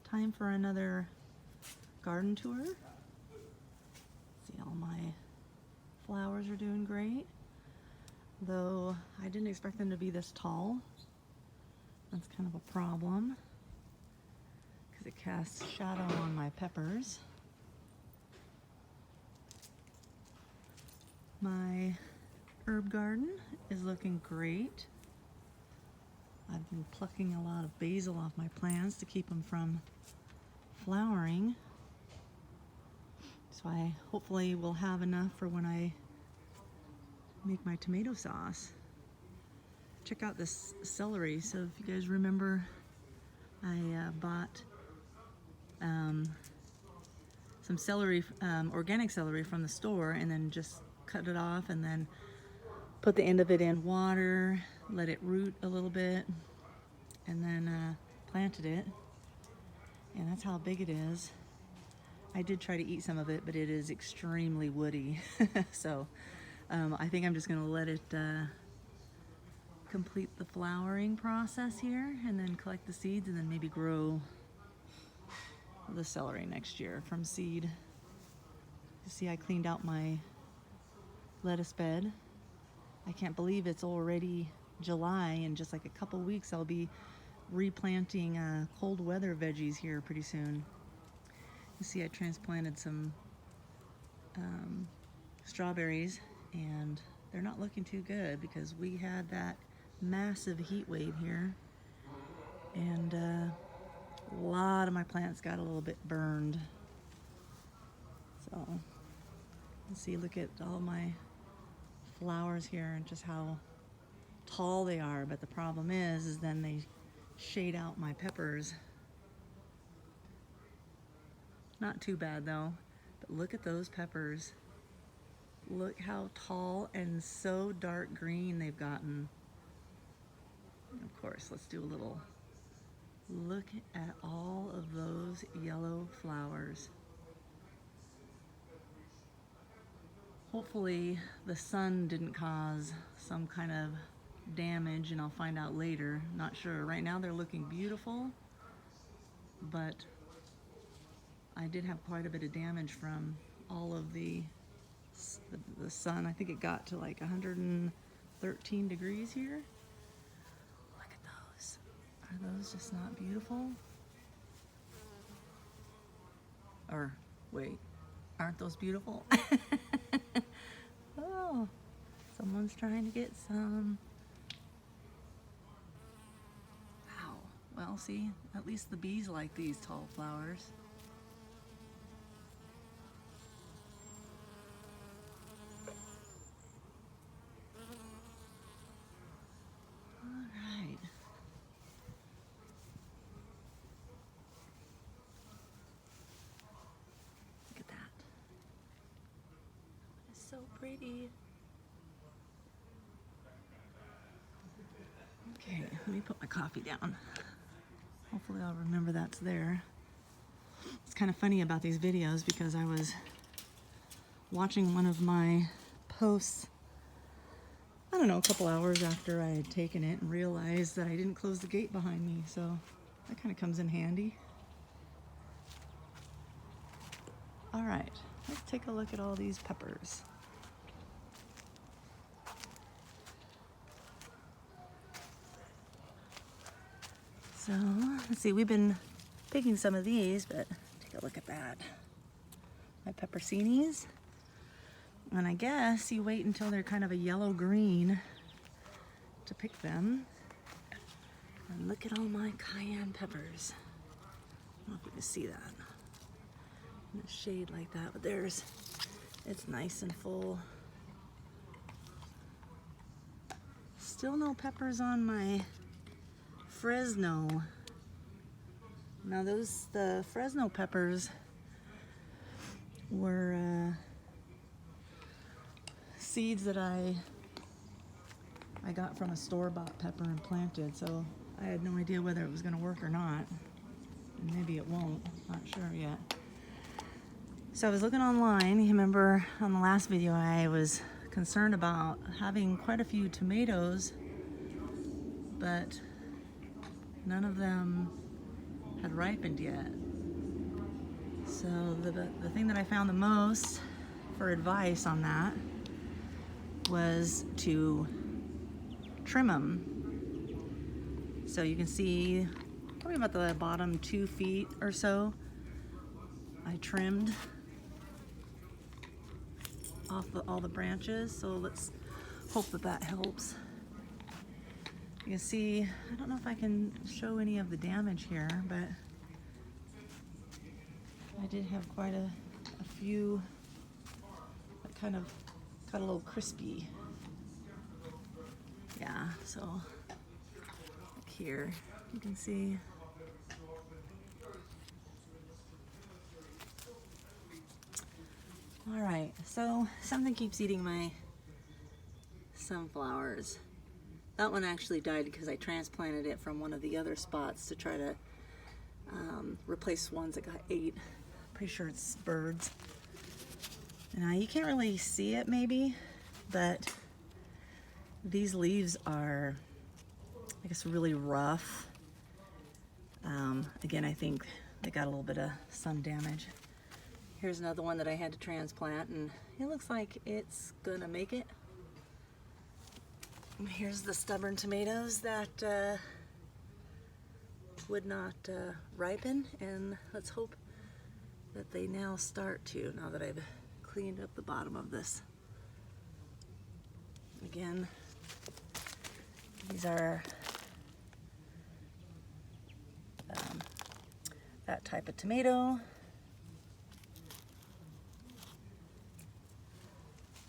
Time for another garden tour. See, all my flowers are doing great, though I didn't expect them to be this tall. That's kind of a problem because it casts shadow on my peppers. My herb garden is looking great. I've been plucking a lot of basil off my plants to keep them from flowering. So I hopefully will have enough for when I make my tomato sauce. Check out this celery. So if you guys remember, I bought some celery, organic celery from the store, and then just cut it off and then put the end of it in water, let it root a little bit, and then planted it. And that's how big it is. I did try to eat some of it, but it is extremely woody. So I think I'm just gonna let it complete the flowering process here and then collect the seeds and then maybe grow the celery next year from seed. You see, I cleaned out my lettuce bed. I can't believe it's already July. In just like a couple weeks I'll be replanting cold weather veggies here pretty soon. You see, I transplanted some strawberries, and they're not looking too good because we had that massive heat wave here, and a lot of my plants got a little bit burned. So let's see, look at all my flowers here and just how tall they are, but the problem is then they shade out my peppers. Not too bad though, but look at those peppers. Look how tall and so dark green they've gotten. And of course, let's do a little look at all of those yellow flowers. Hopefully the sun didn't cause some kind of damage, and I'll find out later. Not sure. Right now they're looking beautiful, but I did have quite a bit of damage from all of the sun. I think it got to like 113 degrees here. Look at those. Are those just not beautiful? Or wait, aren't those beautiful? Oh, someone's trying to get some. Wow. Well, see, at least the bees like these tall flowers. So pretty. Okay, let me put my coffee down. Hopefully I'll remember that's there. It's kind of funny about these videos because I was watching one of my posts, I don't know, a couple hours after I had taken it and realized that I didn't close the gate behind me, so that kind of comes in handy. All right, let's take a look at all these peppers. So let's see, we've been picking some of these, but take a look at that. My pepperoncinis. And I guess you wait until they're kind of a yellow green to pick them. And look at all my cayenne peppers. I don't know if you can see that in the shade like that, but it's nice and full. Still no peppers on my Fresno. Now the Fresno peppers were seeds that I got from a store-bought pepper and planted, so I had no idea whether it was going to work or not. And maybe it won't, not sure yet. So I was looking online. You remember on the last video I was concerned about having quite a few tomatoes, but none of them had ripened yet. So the thing that I found the most for advice on that was to trim them. So you can see probably about the bottom 2 feet or so I trimmed off all the branches. So let's hope that that helps. You can see, I don't know if I can show any of the damage here, but I did have quite a few that kind of got a little crispy. Yeah, so look here, you can see. All right, so something keeps eating my sunflowers. That one actually died because I transplanted it from one of the other spots to try to replace ones that got ate. Pretty sure it's birds. Now you can't really see it maybe, but these leaves are, I guess, really rough. Again, I think they got a little bit of sun damage. Here's another one that I had to transplant, and it looks like it's gonna make it. Here's the stubborn tomatoes that would not ripen, and let's hope that they now start to, now that I've cleaned up the bottom of this. Again, these are that type of tomato.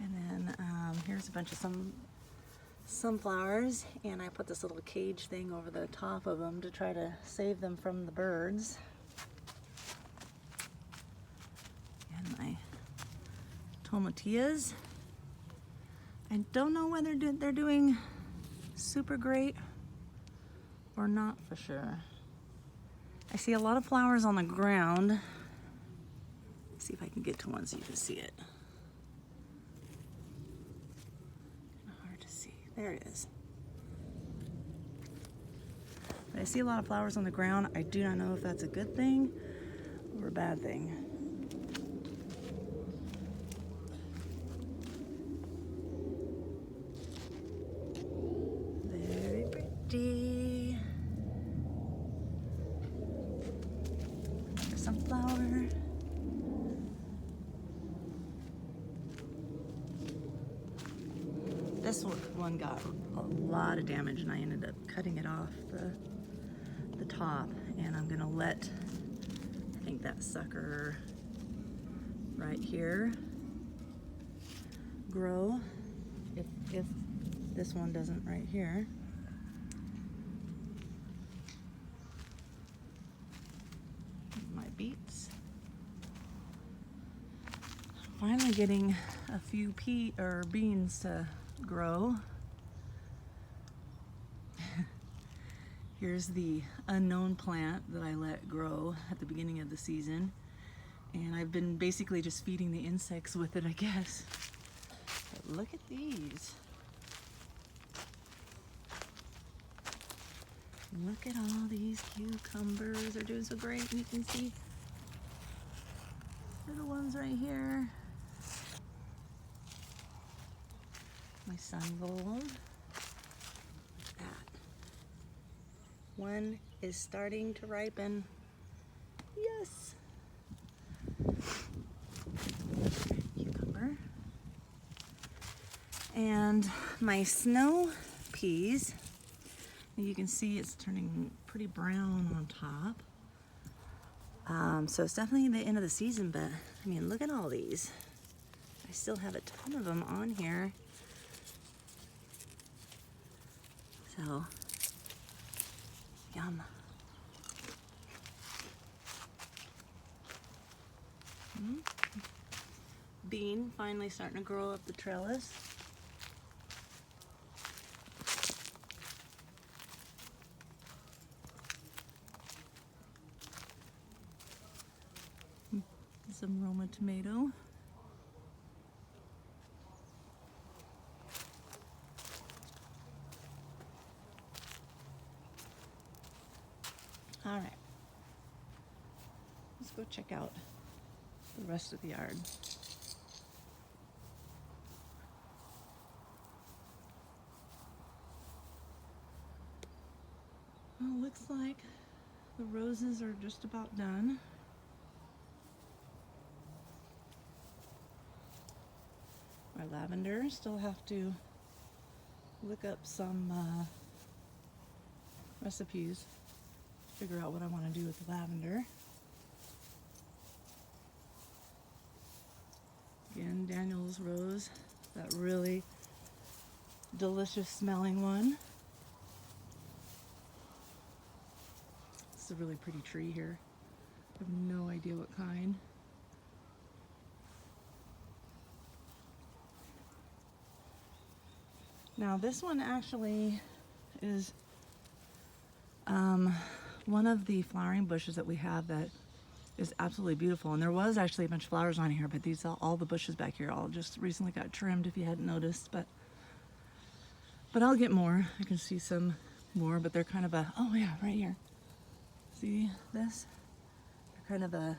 And then here's a bunch of sunflowers, and I put this little cage thing over the top of them to try to save them from the birds. And my tomatillas. I don't know whether they're doing super great or not for sure. I see a lot of flowers on the ground. Let's see if I can get to one so you can see it. Hard to see. There it is. But I see a lot of flowers on the ground. I do not know if that's a good thing or a bad thing. Very pretty. Another sunflower. This one got a lot of damage, and I ended up cutting it off the top, and I'm gonna let, I think, that sucker right here grow if this one doesn't right here. My beets. Finally getting a few beans to grow. Here's the unknown plant that I let grow at the beginning of the season, and I've been basically just feeding the insects with it, I guess. But look at these. Look at all these cucumbers. They're doing so great, and you can see little ones right here. My sun gold. That one is starting to ripen. Yes. Cucumber. And my snow peas. You can see it's turning pretty brown on top. So it's definitely the end of the season, but I mean, look at all these. I still have a ton of them on here. So, yum. Bean finally starting to grow up the trellis. Some Roma tomato. All right. let's go check out the rest of the yard. Well, looks like the roses are just about done. My lavender, still have to look up some recipes, figure out what I want to do with the lavender. Again, Daniel's rose, that really delicious smelling one. It's a really pretty tree here. I have no idea what kind. Now this one actually is one of the flowering bushes that we have that is absolutely beautiful. And there was actually a bunch of flowers on here, but these all the bushes back here all just recently got trimmed if you hadn't noticed. But I'll get more. I can see some more, but they're kind of a, oh yeah, right here. See this? They're kind of a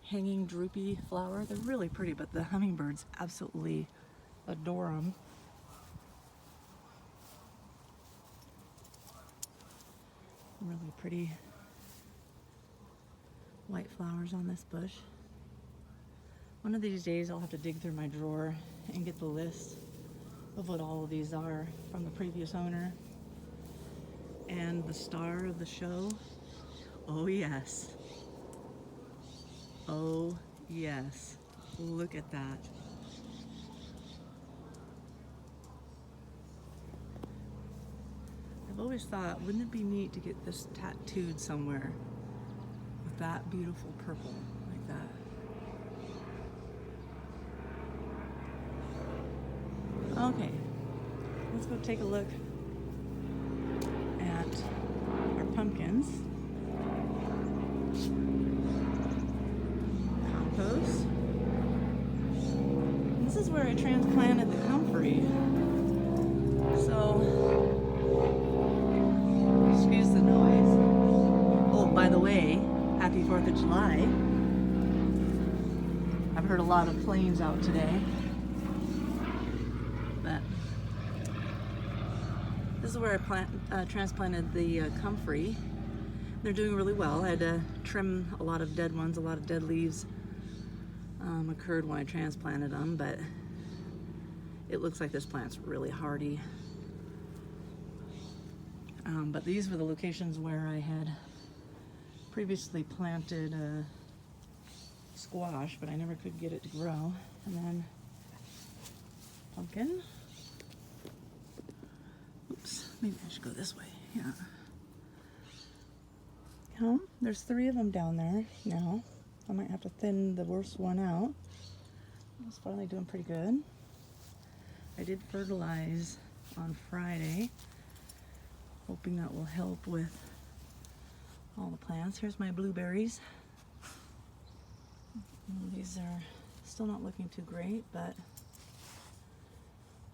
hanging droopy flower. They're really pretty, but the hummingbirds absolutely adore them. Really pretty white flowers on this bush. One of these days I'll have to dig through my drawer and get the list of what all of these are from the previous owner. And the star of the show, oh yes. Oh yes, look at that. I've always thought, wouldn't it be neat to get this tattooed somewhere with that beautiful purple like that? Okay, let's go take a look at our pumpkins. Compost. This is where I transplanted the comfrey. So, excuse the noise. Oh, by the way, happy 4th of July. I've heard a lot of planes out today. But this is where I transplanted the comfrey. They're doing really well. I had to trim a lot of dead ones. A lot of dead leaves occurred when I transplanted them, but it looks like this plant's really hardy. But these were the locations where I had previously planted squash, but I never could get it to grow. And then pumpkin. Oops, maybe I should go this way. Yeah. There's 3 of them down there now. I might have to thin the worst one out. It's finally doing pretty good. I did fertilize on Friday, hoping that will help with all the plants. Here's my blueberries. These are still not looking too great, but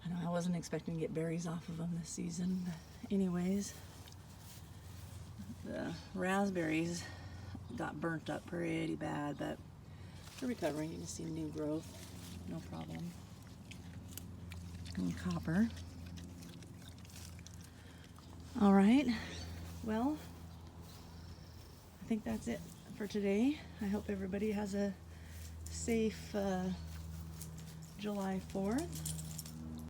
I know I wasn't expecting to get berries off of them this season. But anyways, the raspberries got burnt up pretty bad, but they're recovering. You can see new growth, no problem. And copper. All right, well, I think that's it for today. I hope everybody has a safe July 4th.